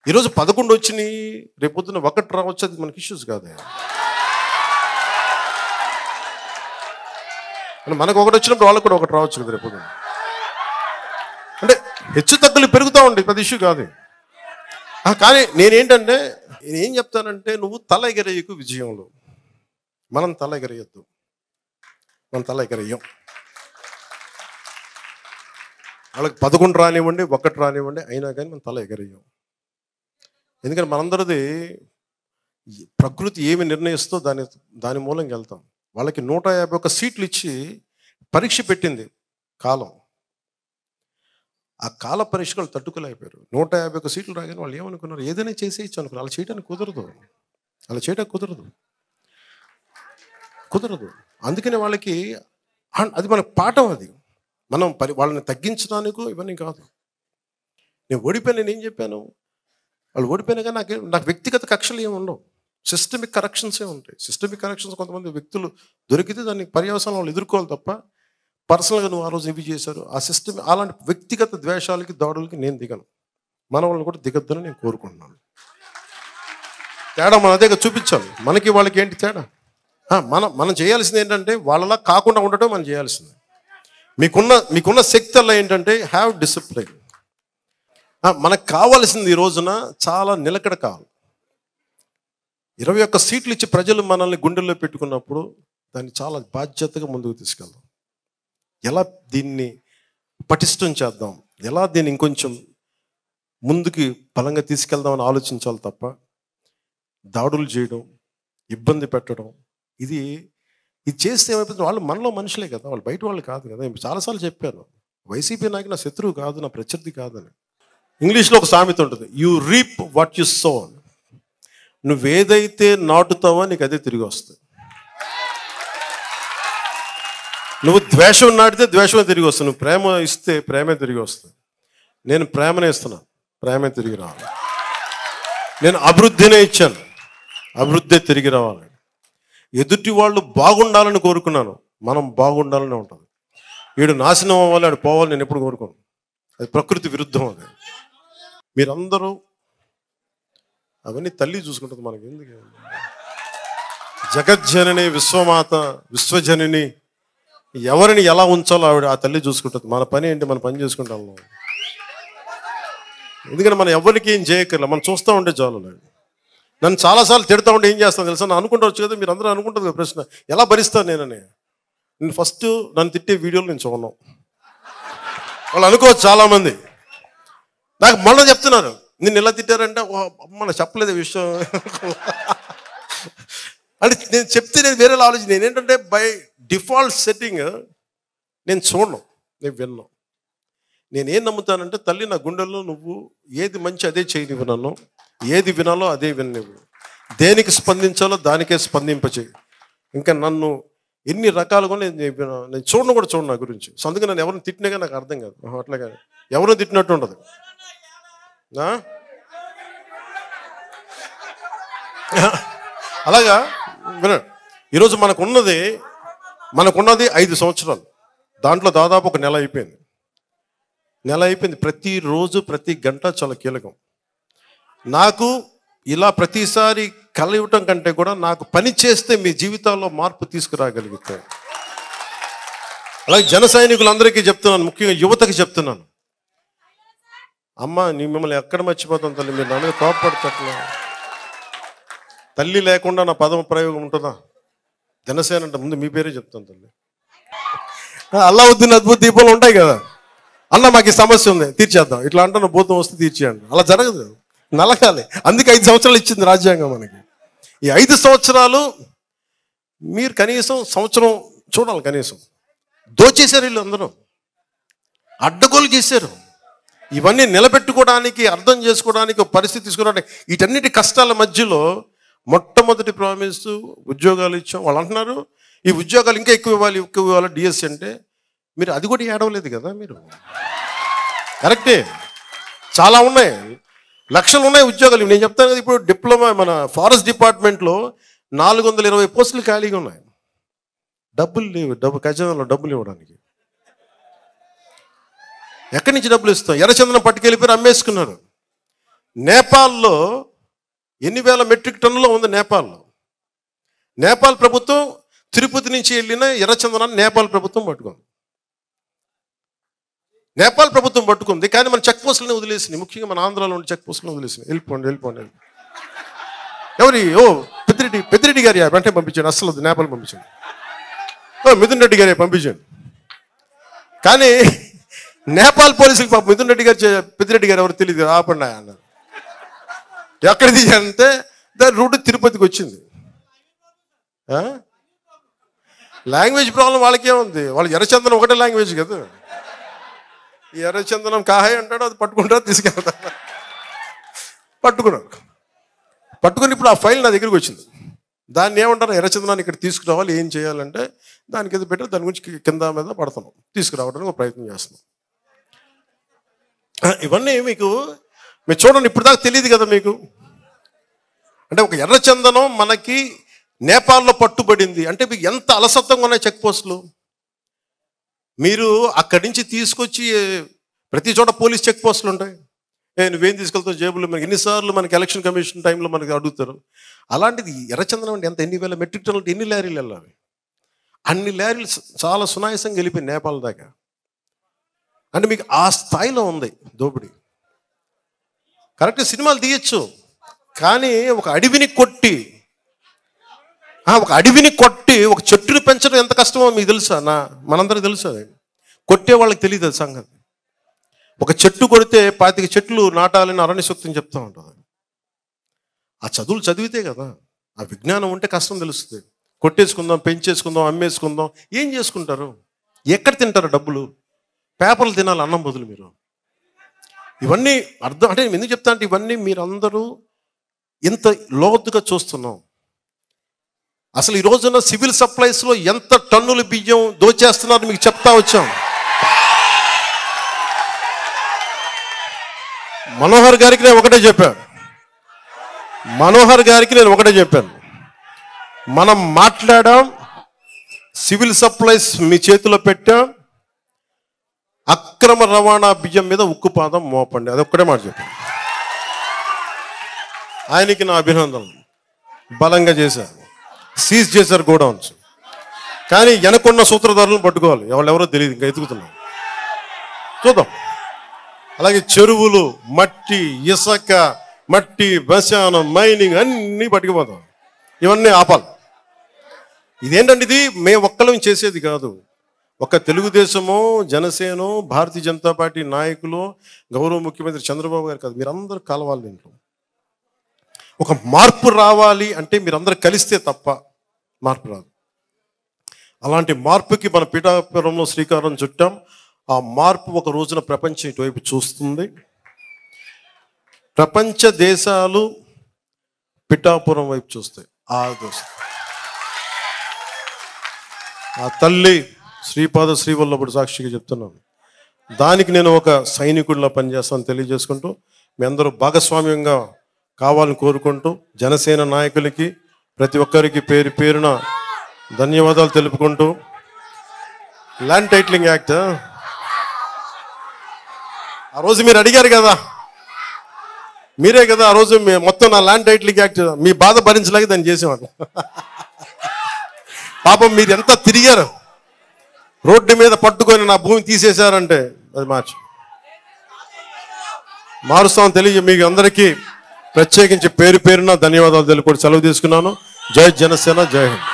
ఈరోజు 11 వచ్చినాయి, రేపొద్దున 1 రావచ్చు, అది మనకి ఇష్యూస్ కాదు. మనకు 1 వచ్చినప్పుడు వాళ్ళకు కూడా 1 రావచ్చు కదా రేపొద్దున. అంటే హెచ్చు తగ్గులు పెరుగుతూ ఉంటాయి, పెద్ద ఇష్యూ కాదు. కానీ నేనేంటంటే నేనేం చెప్తానంటే, నువ్వు తల ఎగరేయకు విజయంలో. మనం తల ఎగరేయద్దు, మనం తల ఎగరేయం. వాళ్ళకి 11 రానివ్వండి, 1 రానివ్వండి, అయినా కానీ మనం తల ఎగరేయం. ఎందుకంటే మనందరిది ప్రకృతి ఏమి నిర్ణయిస్తో దాని మూలంగా వెళ్తాం. వాళ్ళకి 151 సీట్లు ఇచ్చి పరీక్ష పెట్టింది కాలం. ఆ కాల పరీక్షలు తట్టుకోలేకపోయారు. 151 సీట్లు రాగానే వాళ్ళు ఏమనుకున్నారు, ఏదైనా చేసేయచ్చు అనుకున్నారు. అలా చేయడానికి కుదరదు. అందుకనే వాళ్ళకి అది మనకు పాఠం. అది మనం వాళ్ళని తగ్గించడానికి ఇవన్నీ కాదు. నేను ఓడిపోయినా, నేనేం చెప్పాను, వాళ్ళు ఓడిపోయినా కానీ నాకు వ్యక్తిగత కక్షలు ఏమి ఉండవు. సిస్టమిక్ కరెక్షన్సే ఉంటాయి. సిస్టమిక్ కరెక్షన్స్ కొంతమంది వ్యక్తులు దొరికితే దాన్ని పర్యవసానం వాళ్ళు ఎదుర్కోవాలి తప్ప, పర్సనల్గా నువ్వు ఆ రోజు ఇవి చేశారు, ఆ సిస్టమ్, అలాంటి వ్యక్తిగత ద్వేషాలకి, దాడులకి నేను దిగను. మన వాళ్ళని కూడా దిగద్దని నేను కోరుకుంటున్నాను. తేడా మన అదేగా చూపించాలి. మనకి వాళ్ళకి ఏంటి తేడా? మనం చేయాల్సింది ఏంటంటే, వాళ్ళలా కాకుండా ఉండటం మనం చేయాల్సింది. మీకున్న శక్తి అలా ఏంటంటే హ్యావ్ డిసిప్లిన్. మనకు కావాల్సింది ఈ రోజున చాలా నిలకడ కావాలి. 21 సీట్లు ఇచ్చి ప్రజలు మనల్ని గుండెల్లో పెట్టుకున్నప్పుడు దాన్ని చాలా బాధ్యతగా ముందుకు తీసుకెళ్దాం. ఎలా దీన్ని పటిష్టం చేద్దాం, ఎలా దీన్ని ఇంకొంచెం ముందుకి బలంగా తీసుకెళ్దామని ఆలోచించాలి తప్ప, దాడులు చేయడం, ఇబ్బంది పెట్టడం, ఇది చేస్తే ఏమైపోతుంది, వాళ్ళు మనలో మనుషులే కదా, వాళ్ళు బయట వాళ్ళు కాదు కదా. చాలాసార్లు చెప్పాను, వైసీపీ నాయకు నా శత్రువు కాదు, నా ప్రత్యర్థి కాదని. ఇంగ్లీష్లో ఒక సామెత ఉంటుంది, you reap what you sow. నువ్వేదైతే నాటుతావో నీకు అదే తిరిగి వస్తుంది. నువ్వు ద్వేషం నాటితే ద్వేషమే తిరిగి వస్తుంది, నువ్వు ప్రేమ ఇస్తే ప్రేమే తిరిగి వస్తుంది. నేను ప్రేమనే ఇస్తున్నాను, ప్రేమే తిరిగి రావాలి. నేను అభివృద్ధినే ఇచ్చాను, అభివృద్ధి తిరిగి రావాలి. ఎదుటి వాళ్ళు బాగుండాలని కోరుకున్నాను, మనం బాగుండాలని ఉంటుంది. వీడు నాశనం అవ్వాలి, ఆడు పోవాలి నేను ఎప్పుడు కోరుకోను. అది ప్రకృతి విరుద్ధం. అది మీరందరూ అవన్నీ తల్లి చూసుకుంటుంది, మనకి ఎందుకు? జగజ్జనని, విశ్వమాత, విశ్వజనని, ఎవరిని ఎలా ఉంచాలో ఆవిడ, ఆ తల్లి చూసుకుంటుంది. మన పని ఏంటి, మన పని చేసుకుంటాం. ఎందుకంటే మనం ఎవరికి ఏం చేయక్కర్లే, మనం చూస్తూ ఉంటే చాలు. నన్ను చాలాసార్లు తిడతా ఉంటే ఏం చేస్తాను తెలుసా? నన్ను అనుకుంటవచ్చు కదా, మీరు అందరూ అనుకుంటుంది కదా ప్రశ్న, ఎలా భరిస్తాను నేను ఫస్ట్ నన్ను తిట్టే వీడియోలు నేను చూడను. వాళ్ళు అనుకోవచ్చు చాలామంది, నాకు మళ్ళీ చెప్తున్నారు, నిన్ను ఎలా తిట్టారంటే, అమ్మ చెప్పలేదు విషయం అంటే నేను చెప్తే నేను వేరే ఆలోచన. నేనేంటంటే బై డిఫాల్ట్ సెట్టింగ్ నేను చూడను, నేను విన్నాను. నేనేం నమ్ముతానంటే, తల్లి నా గుండెల్లో నువ్వు ఏది మంచి అదే చేయనివ్వు, నన్ను ఏది వినాలో అదే విననివ్వు, దేనికి స్పందించాలో దానికే స్పందింపచేయి. ఇంకా నన్ను ఎన్ని రకాలుగా నేను చూడను నా గురించి. సో అందుకే నన్ను ఎవరిని తిట్టినాగా నాకు అర్థం కాదు. అట్లాగా ఎవరిని తిట్టినట్టు ఉండదు. అలాగా వినండి, ఈరోజు మనకున్నది 5 సంవత్సరాలు. దాంట్లో దాదాపు ఒక నెల అయిపోయింది. ప్రతిరోజు ప్రతి గంట చాలా కీలకం. నాకు ఇలా ప్రతిసారి కలవటం కంటే కూడా నాకు పని చేస్తే మీ జీవితాల్లో మార్పు తీసుకురాగలిగితే. అలాగే జన సైనికులందరికీ చెప్తున్నాను, ముఖ్యంగా యువతకి చెప్తున్నాను, అమ్మ మిమ్మల్ని ఎక్కడ మర్చిపోతాం తల్లి, మీరు నా మీద కోపపడతట్లా. తల్లి లేకుండా నా పదం ప్రయోగం ఉంటుందా? జనసేన అంటే ముందు మీ పేరే చెప్తాను తల్లి. అల్లావుద్దీన్ అద్భుత దీపాలు ఉంటాయి కదా, అన్న మాకు ఈ సమస్య ఉంది తీర్చేద్దాం, ఇట్లా అంటున్న భూతం వస్తే తీర్చేయండి. అలా జరగదు, నలగాలి. అందుకే 5 సంవత్సరాలు ఇచ్చింది రాజ్యాంగం మనకి. ఈ 5 సంవత్సరాలు మీరు కనీసం సంవత్సరం చూడాలి. కనీసం దోచేశారు వీళ్ళు, అందరూ అడ్డగోలు చేశారు. ఇవన్నీ నిలబెట్టుకోవడానికి, అర్థం చేసుకోవడానికి, పరిస్థితి తీసుకోవడానికి, వీటన్నిటి కష్టాల మధ్యలో మొట్టమొదటి ప్రామిస్ ఉద్యోగాలు ఇచ్చాం. వాళ్ళు అంటున్నారు ఈ ఉద్యోగాలు ఇంకా ఎక్కువ ఇవ్వాలి డిఎస్సి అంటే. మీరు అది కూడా ఏడవలేదు కదా మీరు. కరెక్టే, చాలా ఉన్నాయి, లక్షలు ఉన్నాయి ఉద్యోగాలు. నేను చెప్తాను కదా, ఇప్పుడు డిప్లొమా మన ఫారెస్ట్ డిపార్ట్మెంట్లో 420 పోస్టులు ఖాళీగా ఉన్నాయి. డబ్బులు లేవు, ఖజానాలో డబ్బులు ఇవ్వడానికి. ఎక్కడి నుంచి డబ్బులు ఇస్తాం? ఎర్రచందనం పట్టుకెళ్ళిపోయి అమ్మేసుకున్నారు. నేపాల్లో ఎన్ని వేల మెట్రిక్ టన్నులో ఉంది నేపాల్లో. నేపాల్ ప్రభుత్వం తిరుపతి నుంచి వెళ్ళిన ఎర్రచందనాన్ని నేపాల్ ప్రభుత్వం పట్టుకుంది. నేపాల్ ప్రభుత్వం పట్టుకుంది, కానీ మన చెక్ పోస్టులను వదిలేసింది. ముఖ్యంగా మన ఆంధ్రాలో ఉండే చెక్ పోస్టులను వదిలేసింది. వెళ్ళిపోండి. పెద్దిరెడ్డి గారి వెంటనే పంపించండి, అసలు నేపాల్ పంపించండి. మిథున్ రెడ్డి గారి పంపించండి. కానీ నేపాల్ పోలీసులకు పాప మిథున్ రెడ్డి గారు పెద్దిరెడ్డి గారు ఎవరు తెలియదు, ఆపండి అన్నారు. ఎక్కడ తీయాలంటే దాని రూట్ తిరుపతికి వచ్చింది. లాంగ్వేజ్ ప్రాబ్లం వాళ్ళకే ఉంది. వాళ్ళు ఎర్రచందనం ఒకటే లాంగ్వేజ్ కదా. ఈ ఎర్రచందనం కాహాయ్ అంటాడు, అది పట్టుకుంటారు, తీసుకెళ్తారు. పట్టుకుని ఇప్పుడు ఆ ఫైల్ నా దగ్గరికి వచ్చింది. దాన్ని ఏమంటారు, ఎర్రచందనాన్ని ఇక్కడ తీసుకురావాలి, ఏం చేయాలంటే దానికి ఏదో పెట్టి దాని గురించి కింద మీద పడుతున్నాం, తీసుకురావడానికి ఒక ప్రయత్నం చేస్తున్నాం. ఇవన్నీ మీరు చూడండి, ఇప్పుడు దాకా తెలియదు కదా మీకు. అంటే ఒక ఎర్రచందనం మనకి నేపాల్లో పట్టుబడింది అంటే మీకు ఎంత అలసత్వంగా ఉన్నాయి చెక్ పోస్టులు. మీరు అక్కడి నుంచి తీసుకొచ్చి ప్రతి చోట పోలీస్ చెక్ పోస్టులు ఉంటాయి. నువ్వేం తీసుకెళ్తావు జేబులు, మనకి ఎన్నిసార్లు మనకి ఎలక్షన్ కమిషన్ టైంలో మనకి అడుగుతారు. అలాంటిది ఎర్రచందనం అంటే ఎంత, ఎన్ని వేల మెట్రిక్ టన్నులు, ఎన్ని లారీలు వెళ్ళాలి. అన్ని లారీలు చాలా సునాయాసంగా వెళ్ళిపోయి నేపాల్ దాకా. అంటే మీకు ఆ స్థాయిలో ఉంది దోపిడీ. కరెక్ట్, సినిమాలు తీయచ్చు, కానీ ఒక అడవిని కొట్టి ఒక చెట్టుని పెంచడం ఎంత కష్టమో మీకు తెలుసా? మనందరికీ తెలుసు. అది కొట్టే వాళ్ళకి తెలియదు అది సంగతి. ఒక చెట్టు కొడితే 25 చెట్లు నాటాలని అరణ్య సూక్తం చెప్తూ ఉంటుంది. ఆ చదువులు చదివితే కదా, ఆ విజ్ఞానం ఉంటే కష్టం తెలుస్తుంది. కొట్టేసుకుందాం, పెంచేసుకుందాం, అమ్మేసుకుందాం, ఏం చేసుకుంటారు? ఎక్కడ తింటారు డబ్బులు? పేపర్లు తినాలి అన్నం బదులు. మీరు ఇవన్నీ అర్థం అంటే ఎందుకు చెప్తా అంటే ఇవన్నీ మీరందరూ ఇంత లోతుగా చూస్తున్నాం. అసలు ఈ రోజున సివిల్ సప్లైస్లో ఎంత టన్నుల బియ్యం దోచేస్తున్నారో మీకు చెప్తా వచ్చాం. మనోహర్ గారికి నేను ఒకటే చెప్పాను. మనం మాట్లాడాం, సివిల్ సప్లైస్ మీ చేతిలో పెట్టాం, అక్రమ రవాణా బియ్యం మీద ఉక్కుపాదం మోపండి, అదొక్కడే మాట చెప్పాను. ఆయనకి నా అభినందనలు. బలంగా చేశారు, సీజ్ చేశారు గోడౌన్స్. కానీ వెనకున్న సూత్రధారులను పట్టుకోవాలి, ఎవరెవరో తెలియదు, ఇంకా ఎదుగుతున్నాం, చూద్దాం. అలాగే చెరువులు, మట్టి, ఇసుక, మట్టి, శ్మశానం, మైనింగ్ అన్నీ పట్టుకుపోతాం. ఇవన్నీ ఆపాలి. ఇదేంటంటే ఇది మేము ఒక్కలం చేసేది కాదు. ఒక తెలుగుదేశమో, జనసేనో, భారతీయ జనతా పార్టీ నాయకులు, గౌరవ ముఖ్యమంత్రి చంద్రబాబు గారు కాదు, మీరందరూ కలవాలి. దీంట్లో ఒక మార్పు రావాలి అంటే మీరందరూ కలిస్తే తప్ప మార్పు రాదు. అలాంటి మార్పుకి మన పిఠాపురంలో శ్రీకారం చుట్టాం. ఆ మార్పు ఒక రోజున ప్రపంచం ఇటువైపు చూస్తుంది. ప్రపంచ దేశాలు పిఠాపురం వైపు చూస్తాయి. ఆ తల్లి శ్రీపాద శ్రీవల్లభుడు సాక్షిగా చెప్తున్నాను. దానికి నేను ఒక సైనికుడిలా పనిచేస్తాను తెలియజేసుకుంటూ, మీ అందరూ భాగస్వామ్యంగా కావాలని కోరుకుంటూ, జనసేన నాయకులకి ప్రతి ఒక్కరికి పేరు పేరున ధన్యవాదాలు తెలుపుకుంటూ, ల్యాండ్ టైటిలింగ్ యాక్ట్ ఆ రోజు మీరు అడిగారు కదా, మీరే కదా ఆ రోజు మొత్తం నా ల్యాండ్ టైటిలింగ్ యాక్ట్ మీ బాధ భరించలేక దాన్ని చేసేవాడు. పాపం మీరు ఎంత తిరిగారు, రోడ్డు మీద పట్టుకొని నా భూమి తీసేశారంటే అది మారుస్తామని తెలియ మీకు అందరికీ ప్రత్యేకించి పేరు పేరున ధన్యవాదాలు తెలుపుకుంటూ సెలవు తీసుకున్నాను. జై జనసేన, జై హింద్.